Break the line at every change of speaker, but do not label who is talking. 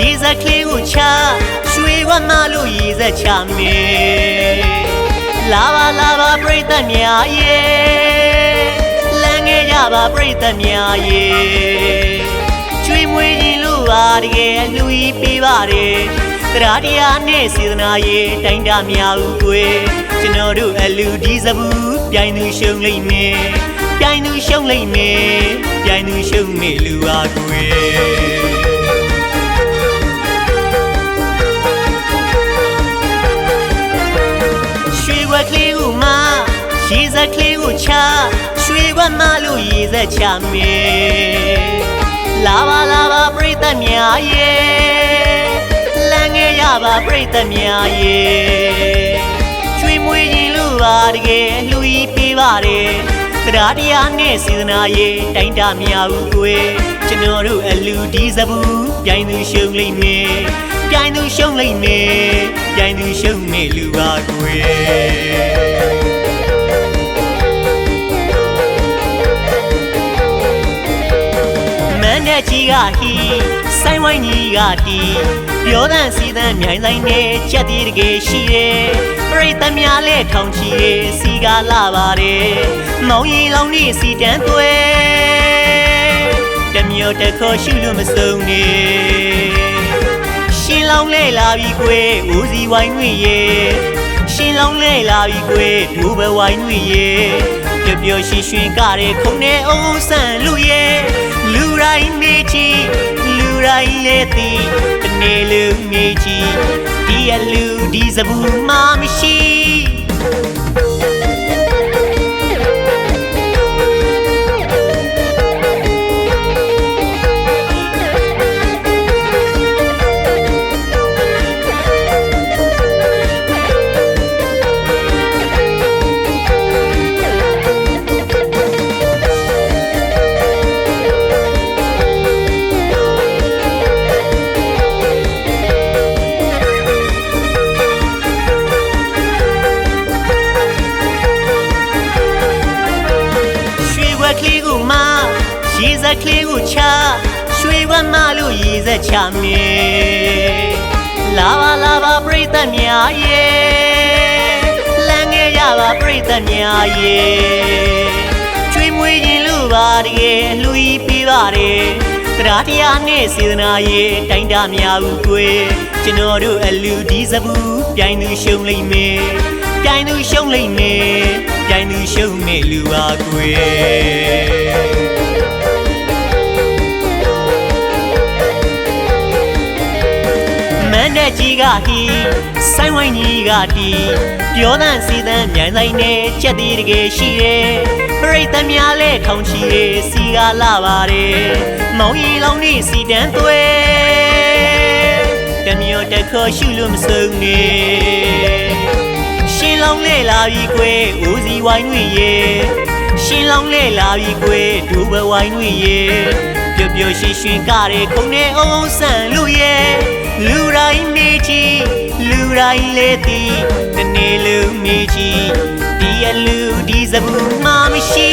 ရေစက်ကလေးကိုချရွှေဝမလို့ရေစက်ချမေလာပါပရိသတ်များရဲ့လမ်းငယ်ကြပါပရိသတ်များရဲ့ကျွေးမွေးကြီးလို့ပါတကယ်လူကြီးပေးပါတယ်တရားတရားနဲ့စေတနာရဲ့တိုင်းတာများဦးကွယ်ကျွန်တော်တို့အလူဒီစဘူးပြိုင်သူရှုံးလိမ့်မယ်ပြိုင်သူရှုံးလိမ့်မယ်ပြိုင်သူရှုံးမေလူပါကွယ်ရွှေဝက်ကလေးကိုမှရေစက်ကလေးကိုချရွှေဝမလို့ရေစက်ချမေလာပါပရိသတ်များရဲ့လမ်းငယ်ရပါပရိသတ်များရဲ့ကျွေးမွေးကြီးလို့ပါတကယ်လူကြီးပေးပါတယ်တရားတရားနဲ့စေတနာရဲ့တိုင်းတာများဦးကွယ်ကျွန်တော်တို့အလူဒီစဘူးပြိုင်သူရှုံးလိမ့်မယ်ပြိုင်သူရှုံးလိမ့်မယ်ပြိုင်သူရှုံးမေလူပါကွယ်မန်းတဲ့ကြီးကဟီဆိုင်ဝိုင်းကြီးကတီပြောတဲ့စီးတဲ့မြိုင်ဆိုင်နဲ့ချက်တည်တကယ်ရှိတယ်ပရိသတ်များလဲထောင်ချီရဲ့စီကားလာပါတယ်မောင်ရီလောင်နေစီတန်းသွဲတမျိုးတခေါ်ရှုလို့မစုံနေရှင်လောင်လဲလာပြီကွယ်ဦးစီဝိုင်းတွေရဲ့ရှင်လောင်လဲလာပြီကွယ်ဒူဘဝိုင်းတွေရဲ့ပျော်ရွှင်ရွှင်ကတဲ့ခုံနဲ့အုံးဆန်လူရဲ့လူတိုင်းမေးချီလူတိုင်းလေသိတနေ့လူမေးချီဒီအလူဒီစဘူးမှမရှိရေစက်ကလေးကိုချရွှေဝမလို့ရေစက်ချမေလာပါပရိသတ်များရဲ့လမ်းငယ်ရပါပရိသတ်များရဲ့ကျွေးမွေးကြီးလို့ပါတကယ်လူကြီးပေးပါတယ်တရားတရားနဲ့စေတနာရဲ့တိုင်းတာများဦးကွယ်ကျွန်တော်တို့အလူဒီစဘူးပြိုင်သူရှုံးလိမ့်မယ်ပြိုင်သူရှုံးလိမ့်မယ်ပြိုင်သူရှုံးမေလူပါကွယ်မန်းတဲ့ကြီးကဟီဆိုင်ဝိုင်းကြီးကတီပြောတဲ့စီးတဲ့မြိုင်ဆိုင်နဲ့ချက်တည်တကယ်ရှိတယ်ပရိသတ်များလဲထောင်ချီရဲ့စီကားလာပါတယ်မောင်ရီလောင်နေစီတန်းသွဲတမျိုးတခေါ်ရှုလို့မစုံနေရှင်လောင်လဲလာပြီကွယ်ဦးစီဝိုင်းတွေရဲ့ရှင်လောင်လဲလာပြီကွယ်ဒူဘဝိုင်းတွေရဲ့ပျော်ပျော်ရွှင်ရွှင်ကတဲ့ခုံနဲ့အုံးဆန်လူရဲ့လူတိုင်းမေးချီလူတိုင်းလေသိတနေ့လူမေးချီဒီအလူဒီစဘူးမှမရှိ